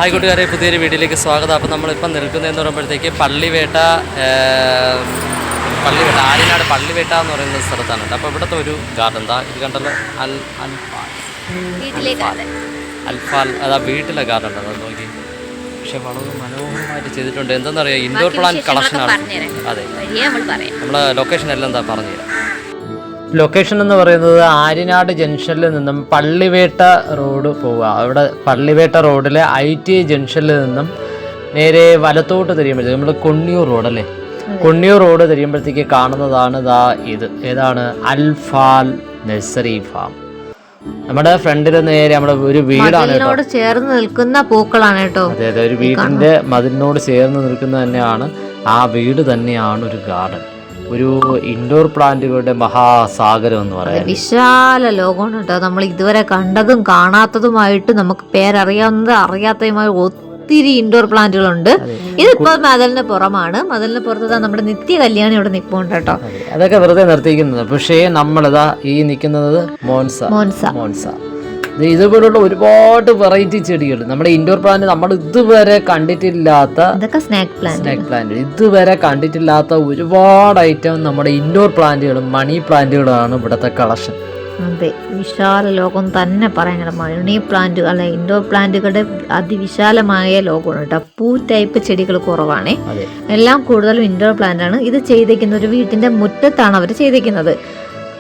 Hi കൂട്ടുകാരെ, പുതിയൊരു വീഡിയോയിലേക്ക് സ്വാഗതം. അപ്പോൾ നമ്മളിപ്പം നിൽക്കുന്നതെന്ന് പറയുമ്പോഴത്തേക്ക് പള്ളിവേട്ട ആര്യനാട് പള്ളിവേട്ട എന്ന് പറയുന്ന സ്ഥലത്താണ് കേട്ടോ. അപ്പോൾ ഇവിടുത്തെ ഒരു ഗാർഡൻ എന്താ ഇത് കണ്ടല്ലോ, അൽഫാൽ അതാ വീട്ടിലെ ഗാർഡൻ അതാ നോക്കി. പക്ഷെ വളരെ മനോഹരമായിട്ട് ചെയ്തിട്ടുണ്ട്. എന്താണെന്നറിയാം, ഇൻഡോർ പ്ലാന്റ് കളക്ഷനാണ്. അതെ, നമ്മൾ ലൊക്കേഷൻ എല്ലാം എന്താ പറഞ്ഞുതരാം. ലൊക്കേഷൻ എന്ന് പറയുന്നത് ആര്യനാട് ജംഗ്ഷനിൽ നിന്നും പള്ളിവേട്ട റോഡ് പോവുക. അവിടെ പള്ളിവേട്ട റോഡിലെ ITI ജംഗ്ഷനിൽ നിന്നും നേരെ വലത്തോട്ട് തിരിയുമ്പോഴത്തേക്ക് നമ്മൾ കൊണ്ണിയൂർ റോഡല്ലേ, കൊണ്ണിയൂർ റോഡ് തിരിയുമ്പോഴത്തേക്ക് കാണുന്നതാണ് ഇത്. ഏതാണ്? അൽഫാൽ നഴ്സറി ഫാം. നമ്മുടെ ഫ്രണ്ടിൽ നേരെ നമ്മുടെ ഒരു വീടാണ് കേട്ടോ, ചേർന്ന് നിൽക്കുന്ന പൂക്കളാണ് കേട്ടോ. അതെ അതെ, ഒരു വീടിന്റെ മതിലിനോട് ചേർന്ന് നിൽക്കുന്ന തന്നെയാണ് ആ വീട്, തന്നെയാണ് ഒരു ഗാർഡൻ, ഒരു ഇൻഡോർ പ്ലാന്റുകളുടെ മഹാസാഗരം എന്ന് പറയാം. വിശാല ലോകമാണ് കേട്ടോ. നമ്മൾ ഇതുവരെ കണ്ടതും കാണാത്തതുമായിട്ട് നമുക്ക് പേരറിയാവുന്നത് അറിയാത്തതുമായ ഒത്തിരി ഇൻഡോർ പ്ലാന്റുകളുണ്ട്. ഇതിപ്പോ മതിലിന് പുറമാണ്. മതിലിന് പുറത്ത് നമ്മുടെ നിത്യ കല്യാണി ഇവിടെ നിൽപ്പുണ്ട് കേട്ടോ. അതൊക്കെ വെറുതെ നിർത്തിയിരിക്കുന്നത്. പക്ഷേ നമ്മളിതാ ഈ നിൽക്കുന്നത് മോൻസ. ഇതുപോലുള്ള ഒരുപാട് വെറൈറ്റി ചെടികൾ, നമ്മുടെ ഇൻഡോർ പ്ലാന്റ് നമ്മൾ ഇതുവരെ കണ്ടിട്ടില്ലാത്ത സ്നാക്ക് പ്ലാന്റ് ഇതുവരെ കണ്ടിട്ടില്ലാത്ത ഒരുപാട് ഐറ്റം നമ്മുടെ ഇൻഡോർ പ്ലാന്റുകളും മണി പ്ലാന്റുകളാണ് ഇവിടുത്തെ കളക്ഷൻ. അതെ, വിശാല ലോകം തന്നെ പറയാം. മണി പ്ലാന്റ് അല്ലെ, ഇൻഡോർ പ്ലാന്റുകളുടെ അതിവിശാലമായ ലോകമാണ് കേട്ടോ. പൂ ടൈപ്പ് ചെടികൾ കുറവാണ്, എല്ലാം കൂടുതലും ഇൻഡോർ പ്ലാന്റ് ആണ്. ഇത് ചെയ്തിരിക്കുന്ന ഒരു വീട്ടിന്റെ മുറ്റത്താണ് അവർ ചെയ്തിരിക്കുന്നത്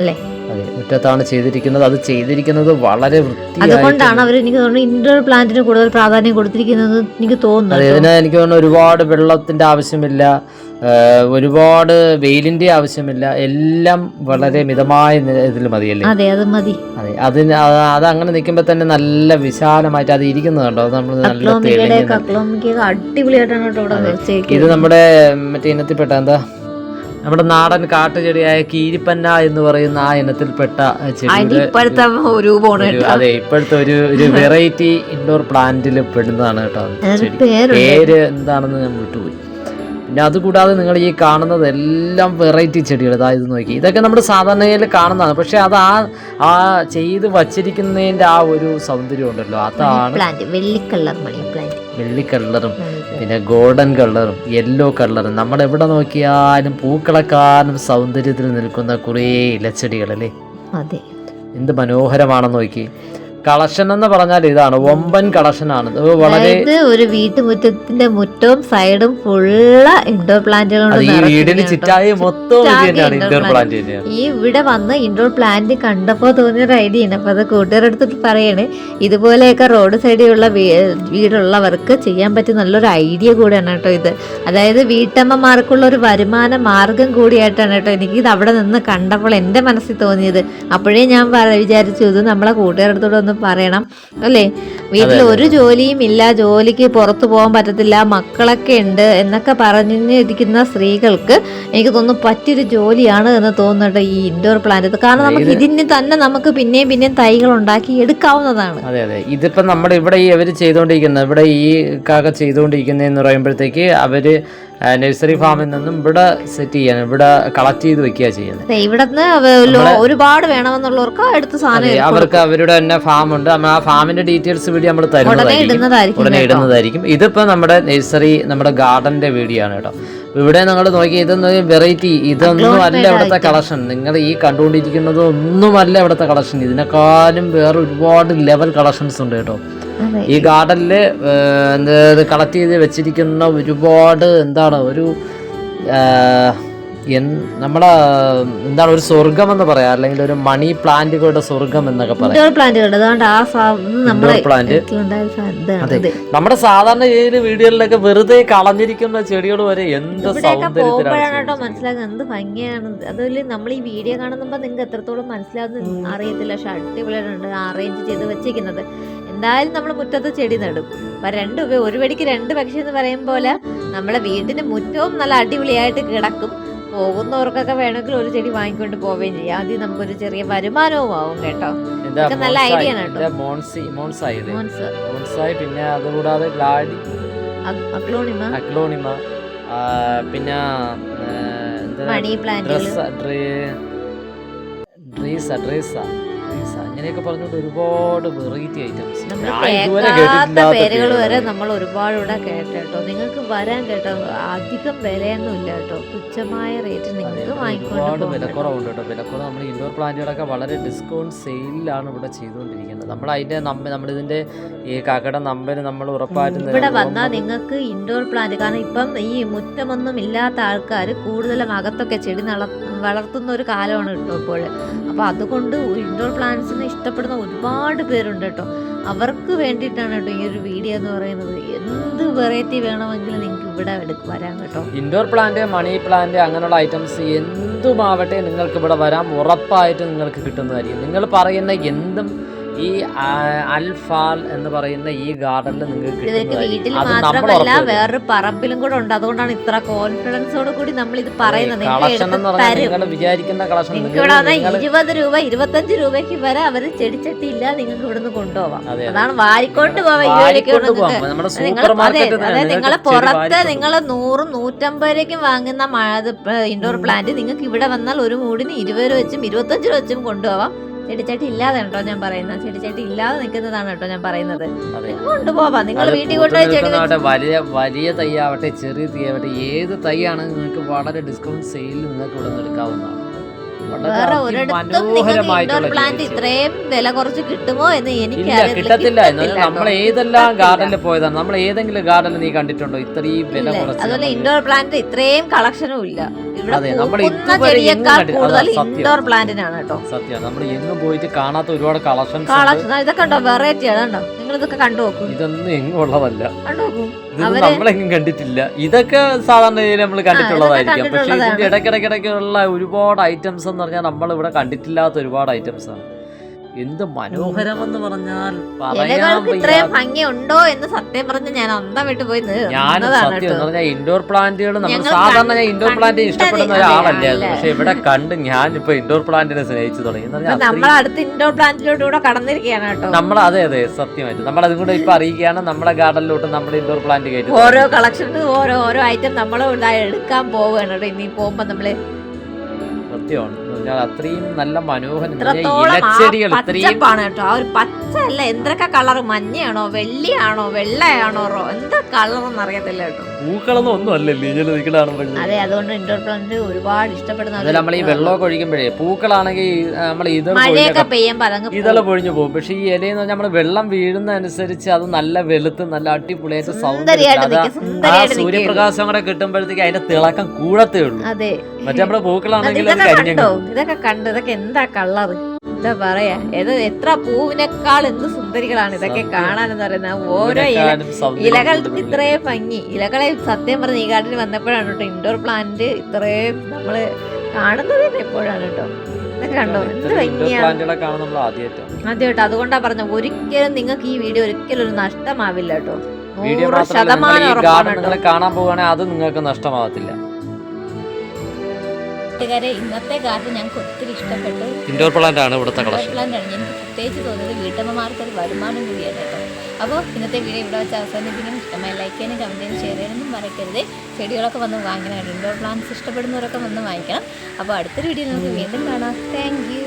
അല്ലേ? അതെ, മുറ്റത്താണ് ചെയ്തിരിക്കുന്നത്. അത് ചെയ്തിരിക്കുന്നത് വളരെ വൃത്തിയായി. അതുകൊണ്ടാണ് അവർ, എനിക്ക് തോന്നുന്നു, ഇൻഡോർ പ്ലാന്റിന് കൂടുതൽ പ്രാധാന്യം കൊടുത്തിരിക്കുന്നത് എനിക്ക് തോന്നുന്നു. ഇതിന് എനിക്ക് തോന്നുന്നു ഒരുപാട് വെള്ളത്തിന്റെ ആവശ്യമില്ല, ഒരുപാട് വെയിലിന്റെ ആവശ്യമില്ല, എല്ലാം വളരെ മിതമായ ഇതിൽ മതിയല്ലേ? അതെ, അത് മതി. അതെ, അത് അങ്ങനെ നിൽക്കുമ്പോ തന്നെ നല്ല വിശാലമായിട്ട് അത് ഇരിക്കുന്നത് കണ്ടോ. നമ്മൾ അടിപൊളിയായിട്ടാണ്. ഇത് നമ്മുടെ മറ്റേ ഇനത്തിൽപ്പെട്ട എന്താ, നമ്മുടെ നാടൻ കാട്ടുചെടിയായ കീരിപ്പന്ന എന്ന് പറയുന്ന ആ ഇനത്തിൽപ്പെട്ട ചെടി. അതെ, ഇപ്പോഴത്തെ ഒരു വെറൈറ്റി ഇൻഡോർ പ്ലാന്റിൽ പെടുന്നതാണ് കേട്ടോ. പേര് എന്താണെന്ന് ഞാൻ വിട്ടുപോയി. പിന്നെ അതുകൂടാതെ നിങ്ങൾ ഈ കാണുന്നത് എല്ലാം വെറൈറ്റി ചെടികൾ. അതായത് നോക്കി, ഇതൊക്കെ നമ്മുടെ സാധാരണയിൽ കാണുന്നതാണ്. പക്ഷെ അത് ആ ചെയ്ത് വച്ചിരിക്കുന്നതിന്റെ ആ ഒരു സൗന്ദര്യം ഉണ്ടല്ലോ, അതാണ് വെള്ളി കളറും പിന്നെ ഗോൾഡൻ കളറും യെല്ലോ കളറും. നമ്മൾ എവിടെ നോക്കിയാലും പൂക്കളെക്കാളും സൗന്ദര്യത്തിൽ നിൽക്കുന്ന കുറേ ഇലച്ചെടികളല്ലേ. അതെ, എന്ത് മനോഹരമാണെന്ന് നോക്കി. കളക്ഷൻ എന്ന് പറഞ്ഞാൽ ഇതാണ്, വമ്പൻ കളക്ഷനാണ്. വളരെ ഒരു വീട്ടുമുറ്റത്തിന്റെ മുറ്റവും സൈഡും ഫുള്ള് ഇൻഡോർ പ്ലാന്റുകളുണ്ട്. ഈ വീടിന് ചിറ്റായി മൊത്തം ഇൻഡോർ പ്ലാന്റ് തന്നെയാണ്. ഈ ഇവിടെ വന്ന് ഇൻഡോർ പ്ലാന്റ് കണ്ടപ്പോ തോന്നിയൊരു ഐഡിയ ആണ്. അപ്പൊ അത് കൂട്ടുകാരെടുത്തിട്ട് പറയണേ, ഇതുപോലെയൊക്കെ റോഡ് സൈഡിലുള്ള വീടുള്ളവർക്ക് ചെയ്യാൻ പറ്റിയ നല്ലൊരു ഐഡിയ കൂടിയാണ് കേട്ടോ ഇത്. അതായത് വീട്ടമ്മമാർക്കുള്ള ഒരു വരുമാന മാർഗം കൂടിയായിട്ടാണ് കേട്ടോ എനിക്ക് ഇത് അവിടെ നിന്ന് കണ്ടപ്പോൾ എന്റെ മനസ്സിൽ തോന്നിയത്. അപ്പോഴേ ഞാൻ വിചാരിച്ചു, ഇത് നമ്മളെ കൂട്ടുകാരെടുത്തോട് ഒന്ന് പറയണം അല്ലേ. വീട്ടിൽ ഒരു ജോലിയും ഇല്ല, ജോലിക്ക് പുറത്തു പോകാൻ പറ്റത്തില്ല, മക്കളൊക്കെ ഉണ്ട് എന്നൊക്കെ പറഞ്ഞിരിക്കുന്ന സ്ത്രീകൾക്ക് എനിക്ക് തോന്നുന്നു പറ്റിയൊരു ജോലിയാണ് എന്ന് തോന്നുന്നുണ്ട് ഈ ഇൻഡോർ പ്ലാന്റ്. കാരണം നമുക്ക് ഇതിന് തന്നെ നമുക്ക് പിന്നെയും തൈകൾ ഉണ്ടാക്കി എടുക്കാവുന്നതാണ്. അതെ അതെ, ഇതിപ്പോ നമ്മുടെ ഇവിടെ ഈ അവര് ചെയ്തുകൊണ്ടിരിക്കുന്നത്, ഇവിടെ ഈ കാക്ക ചെയ്തുകൊണ്ടിരിക്കുന്നതെന്ന് പറയുമ്പോഴത്തേക്ക് അവര് നഴ്സറി ഫാമിൽ നിന്നും ഇവിടെ സെറ്റ് ചെയ്യാൻ, ഇവിടെ കളക്ട് ചെയ്ത് വെക്കുക ചെയ്യുന്നത്. ഇവിടുന്ന് ഒരുപാട് വേണമെന്നുള്ളവർക്ക് എടുത്ത സാധനം അവർക്ക് അവരുടെ തന്നെ ഫാം ഉണ്ട്. ആ ഫാമിന്റെ ഡീറ്റെയിൽസ് വീഡിയോ നമ്മൾ ഉടനെ ഇടുന്നതായിരിക്കും. ഇതിപ്പോ നമ്മുടെ നഴ്സറി, നമ്മുടെ ഗാർഡന്റെ വീഡിയോ ആണ് കേട്ടോ. ഇവിടെ നിങ്ങൾ നോക്കി, ഇതൊന്നും വെറൈറ്റി, ഇതൊന്നും അല്ല ഇവിടുത്തെ കളക്ഷൻ. നിങ്ങൾ ഈ കണ്ടുകൊണ്ടിരിക്കുന്നത് ഒന്നുമല്ല ഇവിടുത്തെ കളക്ഷൻ. ഇതിനെക്കാളും വേറെ ഒരുപാട് ലെവൽ കളക്ഷൻസ് ഉണ്ട് കേട്ടോ. ഈ ഗാർഡനിൽ കളക്ട് ചെയ്ത് വെച്ചിരിക്കുന്ന ഒരുപാട് എന്താണ് ഒരു നമ്മളെ എന്താണ് ഒരു സ്വർഗം എന്ന് പറയാം, അല്ലെങ്കിൽ ഒരു മണി പ്ലാന്റുകളുടെ സ്വർഗം എന്നൊക്കെ പറയാം. പ്ലാന്റ് അതെ, നമ്മുടെ സാധാരണ ഏത് വീടുകളിലൊക്കെ വെറുതെ കളഞ്ഞിരിക്കുന്ന ചെടികൾ വരെ എന്ത് സൗന്ദര്യത്തിലാണ് മനസ്സിലാക്കുന്നത്, എന്ത് ഭംഗിയാണ്. അതുപോലെ നമ്മൾ ഈ വീഡിയോ കാണുമ്പോൾ നിങ്ങൾക്ക് എത്രത്തോളം മനസ്സിലാവുന്ന അറിയത്തില്ല. പക്ഷെ അടിപൊളിയായിട്ടുണ്ട് അറേഞ്ച് ചെയ്ത് വെച്ചിരിക്കുന്നത്. എന്തായാലും നമ്മൾ മുറ്റത്ത് ചെടി നടും. ഒരു വെടിക്ക് രണ്ട് പക്ഷി എന്ന് പറയും പോലെ നമ്മളെ വീടിന്റെ മുറ്റവും നല്ല അടിപൊളിയായിട്ട് കിടക്കും. പോകുന്നവർക്കൊക്കെ വേണമെങ്കിൽ ഒരു ചെടി വാങ്ങിക്കൊണ്ട് പോവുകയും ചെയ്യാം. ആദ്യം നമുക്കൊരു ചെറിയ വരുമാനവും ആവും കേട്ടോ. നല്ല ഐഡിയ ആണ് കേട്ടോ. മോൺസായി, പിന്നെ അതുകൂടാതെ അക്ലോണിമ, പിന്നെ മണി പ്ലാന്റ്, അങ്ങനെയൊക്കെ പറഞ്ഞുകൊണ്ട് ഒരുപാട് വെറൈറ്റി ഐറ്റംസ് പേരുകൾ വരെ നമ്മൾ ഒരുപാട് ഇവിടെ കേട്ടോ. നിങ്ങൾക്ക് വരാൻ കേട്ടോ, അധികം വിലയൊന്നും ഇല്ല കേട്ടോ, തുച്ഛമായ റേറ്റ് നിങ്ങൾക്ക് ഒരുപാട് വിലക്കുറവുണ്ട് കേട്ടോ. വിലക്കുറവ് നമ്മൾ ഇൻഡോർ പ്ലാന്റുകളൊക്കെ വളരെ ഡിസ്കൗണ്ട് സെയിലാണ് ഇവിടെ ചെയ്തുകൊണ്ടിരിക്കുന്നത്. നമ്മൾ അതിന്റെ നമ്മളിതിന്റെ ഈ കാക്കയുടെ നമ്പർ നമ്മൾ ഉറപ്പായിട്ടും ഇവിടെ വന്നാൽ നിങ്ങൾക്ക് ഇൻഡോർ പ്ലാന്റ്, കാരണം ഇപ്പം ഈ മുറ്റമൊന്നും ഇല്ലാത്ത ആൾക്കാർ കൂടുതലും അകത്തൊക്കെ ചെടി വളർത്തുന്ന ഒരു കാലമാണ് കേട്ടോ ഇപ്പോൾ. അപ്പോൾ അതുകൊണ്ട് ഇൻഡോർ പ്ലാന്റ്സിനെ ഇഷ്ടപ്പെടുന്ന ഒരുപാട് പേരുണ്ട് കേട്ടോ. അവർക്ക് വേണ്ടിയിട്ടാണ് കേട്ടോ ഈ ഒരു വീഡിയോ എന്ന് പറയുന്നത്. എന്ത് വെറൈറ്റി വേണമെങ്കിലും നിങ്ങൾക്ക് ഇവിടെ വരാം കേട്ടോ. ഇൻഡോർ പ്ലാന്റ്, മണി പ്ലാന്റ്, അങ്ങനെയുള്ള ഐറ്റംസ് എന്തുമാവട്ടെ നിങ്ങൾക്ക് ഇവിടെ വരാം, ഉറപ്പായിട്ട് നിങ്ങൾക്ക് കിട്ടുന്നതായിരിക്കും. നിങ്ങൾ പറയുന്ന എന്തും ഈ അൽഫാൽ എന്ന് പറയുന്ന ഈ ഗാർഡനിൽ നിങ്ങൾക്ക് വീട്ടിൽ മാത്രമല്ല വേറൊരു പറമ്പിലും കൂടെ ഉണ്ട്. അതുകൊണ്ടാണ് ഇത്ര കോൺഫിഡൻസോട് കൂടി നമ്മൾ ഇത് പറയുന്നത്. വിചാരിക്കുന്ന കളക്ഷൻ 20 രൂപ 25 രൂപയ്ക്ക് വരെ അവര് ചെടിച്ചട്ടി ഇല്ല നിങ്ങൾക്ക് ഇവിടുന്ന് കൊണ്ടുപോവാം. അതാണ് വാരിക്കൊണ്ട് പോവാം. നിങ്ങളെ പുറത്ത് നിങ്ങൾ 100-150 രൂപയ്ക്കും വാങ്ങുന്ന ഇൻഡോർ പ്ലാന്റ് നിങ്ങൾക്ക് ഇവിടെ വന്നാൽ ഒരു മൂടിന് 20 രൂപ വെച്ചും 25 രൂപ വെച്ചും കൊണ്ടുപോവാം. ചെടിച്ചട്ടി ഇല്ലാതെ കേട്ടോ ഞാൻ പറയുന്നത്, ചെടിച്ചട്ടി ഇല്ലാതെ നിൽക്കുന്നതാണ് കേട്ടോ ഞാൻ പറയുന്നത്. കൊണ്ടുപോവാം, നിങ്ങൾ വീട്ടിൽ കൊണ്ടുപോയി വലിയ തൈയാവട്ടെ ചെറിയ തൈയാവട്ടെ ഏത് തൈയാണ് നിങ്ങൾക്ക് വളരെ ഡിസ്കൗണ്ട് സെയിലിൽ നിങ്ങൾക്ക് ഇവിടെ നിന്ന് എടുക്കാവുന്നതാണ്. വേറെ ഒരിടത്തും ഇൻഡോർ പ്ലാന്റ് ഇത്രയും വില കുറച്ച് കിട്ടുമോ എന്ന് എനിക്ക് കിട്ടത്തില്ല. നമ്മൾ ഏതെല്ലാം ഗാർഡനിൽ പോയതാണ്, നമ്മൾ ഏതെങ്കിലും ഗാർഡനിൽ നീ കണ്ടിട്ടുണ്ടോ ഇത്രയും വില കുറച്ച്? അതുപോലെ ഇൻഡോർ പ്ലാന്റ് ഇത്രയും കളക്ഷനും ഇല്ല. ചെടിയേക്കാൾ കൂടുതൽ ഇൻഡോർ പ്ലാന്റിനാണ് കേട്ടോ. സത്യം, നമ്മൾ എങ്ങും പോയിട്ട് കാണാത്ത ഒരുപാട് കളക്ഷൻ. ഇതൊക്കെ ഉണ്ടോ, വെറൈറ്റി ആണോ? നിങ്ങൾ ഇതൊക്കെ കണ്ടു നോക്കും. ഇതൊന്നും എങ്ങും ഉള്ളതല്ല, കണ്ടു നോക്കും. നമ്മളെങ്ങും കണ്ടിട്ടില്ല. ഇതൊക്കെ സാധാരണ രീതിയിൽ നമ്മൾ കണ്ടിട്ടുള്ളതായിരിക്കും. പക്ഷെ ഇതിന്റെ ഇടയ്ക്കിടയ്ക്കുള്ള ഒരുപാട് ഐറ്റംസ് എന്ന് പറഞ്ഞാൽ നമ്മൾ ഇവിടെ കണ്ടിട്ടില്ലാത്ത ഒരുപാട് ഐറ്റംസ് ആണ്. എന്ത് മനോഹരമെന്ന് പറഞ്ഞാൽ ഇത്രയും ഭംഗി ഉണ്ടോ എന്ന് സത്യം പറഞ്ഞ ഞാൻ അന്തം വിട്ട് പോയി. ഞാൻ സത്യം എന്ന് പറഞ്ഞാൽ ഇൻഡോർ പ്ലാന്റുകൾ നമ്മൾ സാധാരണ ഞാൻ ഇൻഡോർ പ്ലാന്റ് ഇഷ്ടപ്പെടുന്ന ഒരാളല്ലായിരുന്നു. പക്ഷെ ഇവിടെ കണ്ട് ഞാൻ ഇപ്പൊ ഇൻഡോർ പ്ലാന്റിനെ സ്നേഹിച്ചു തുടങ്ങി. നമ്മൾ അടുത്ത് ഇൻഡോർ പ്ലാന്റിലോട്ട് കൂടെ കടന്നിരിക്കുകയാണ് കേട്ടോ. നമ്മൾ അതെ സത്യമായിട്ട് നമ്മൾ അതും കൂടെ ഇപ്പൊ അറിയിക്കുകയാണ്. നമ്മളെ ഗാർഡനിലോട്ട് നമ്മൾ ഇൻഡോർ പ്ലാന്റ് കയറ്റി ഓരോ കളക്ഷന് ഓരോ ഐറ്റം നമ്മൾ എടുക്കാൻ പോവുകയാണ് കേട്ടോ. ഇനി പോകുമ്പോ നമ്മള് സത്യമാണ് അത്രയും നല്ല മനോഹരം പച്ചപ്പാണ് കേട്ടോ. ആ ഒരു പച്ച അല്ല, എന്തൊക്കെ കളർ, മഞ്ഞയാണോ വെള്ളിയാണോ വെള്ളയാണോ എന്താ കളറൊന്നും അറിയത്തില്ല കേട്ടോ. പൂക്കളൊന്നും ഒന്നും അല്ലല്ലോ. അതെ, അതുകൊണ്ട് ഇൻഡോർ പ്ലാന്റ് ഒരുപാട് ഇഷ്ടപ്പെടുന്ന നമ്മൾ ഈ വെള്ളമൊക്കെ ഒഴിക്കുമ്പോഴേ പൂക്കളാണെങ്കിൽ നമ്മൾ മഴയൊക്കെ പെയ്യുമ്പോ ഇതെല്ലാം പൊഴിഞ്ഞു പോകും. പക്ഷെ ഈ ഇലയെന്ന് പറഞ്ഞാൽ നമ്മൾ വെള്ളം വീഴുന്ന അനുസരിച്ച് അത് നല്ല വെളുത്ത് നല്ല അടിപൊളിയായിട്ട് സൂര്യപ്രകാശം കൂടെ കിട്ടുമ്പോഴത്തേക്ക് അതിന്റെ തിളക്കം കൂടത്തേ ഉള്ളൂ. അതെ, മറ്റേ നമ്മുടെ പൂക്കളാണെങ്കിൽ ഇതൊക്കെ കണ്ടു. ഇതൊക്കെ എന്താ കളറ്, എന്താ പറയാ, എത്ര പൂവിനേക്കാൾ എന്ത് സുന്ദരികളാണ് ഇതൊക്കെ കാണാനെന്ന് പറയുന്നത്. ഓരോ ഇലകൾക്ക് ഇത്രയും ഭംഗി. ഇലകളെ സത്യം പറഞ്ഞ ഈ ഗാർഡനിൽ വന്നപ്പോഴാണ് കേട്ടോ ഇൻഡോർ പ്ലാന്റ് ഇത്രയും നമ്മള് കാണുന്നത് തന്നെ എപ്പോഴാണ് കേട്ടോ. ഇതൊക്കെ കണ്ടോ എന്ത് ഭംഗിയാണ് ആദ്യമായിട്ട്. അതുകൊണ്ടാ പറഞ്ഞ ഒരിക്കലും നിങ്ങൾക്ക് ഈ വീഡിയോ ഒരിക്കലും ഒരു നഷ്ടമാവില്ല കേട്ടോ. 100% കാണാൻ പോവുകയാണെങ്കിൽ അത് നിങ്ങൾക്ക് നഷ്ടമാവത്തില്ല. ഇന്നത്തെ ഗാർഡൻ ഞങ്ങൾക്ക് ഒത്തിരി ഇഷ്ടപ്പെട്ടു. ഇൻഡോർ പ്ലാന്റ് ആണ് ഇവിടുത്തെ കളക്ഷൻ. പ്ലാന്റ് ആണ് എനിക്ക് പ്രത്യേകിച്ച് തോന്നിയത്. വീട്ടമ്മമാർക്ക് ഒരു വരുമാനം കൂടിയാണ് കേട്ടോ. അപ്പോൾ ഇന്നത്തെ വീഡിയോ ഇവിടെ വെച്ച് അവസാനിപ്പിക്കണം. ഇഷ്ടമായി ലൈക്ക് ചെയ്യാനും കമന്റ് ചെയ്യാനും ഷെയർ ചെയ്യാനൊന്നും മറക്കരുത്. ചെടികളൊക്കെ വന്ന് വാങ്ങിക്കണം. ഇൻഡോർ പ്ലാന്റ്സ് ഇഷ്ടപ്പെടുന്നവരൊക്കെ വന്ന് വാങ്ങിക്കണം. അപ്പോൾ അടുത്തൊരു വീഡിയോ നമുക്ക് വീണ്ടും കാണാം. Thank you.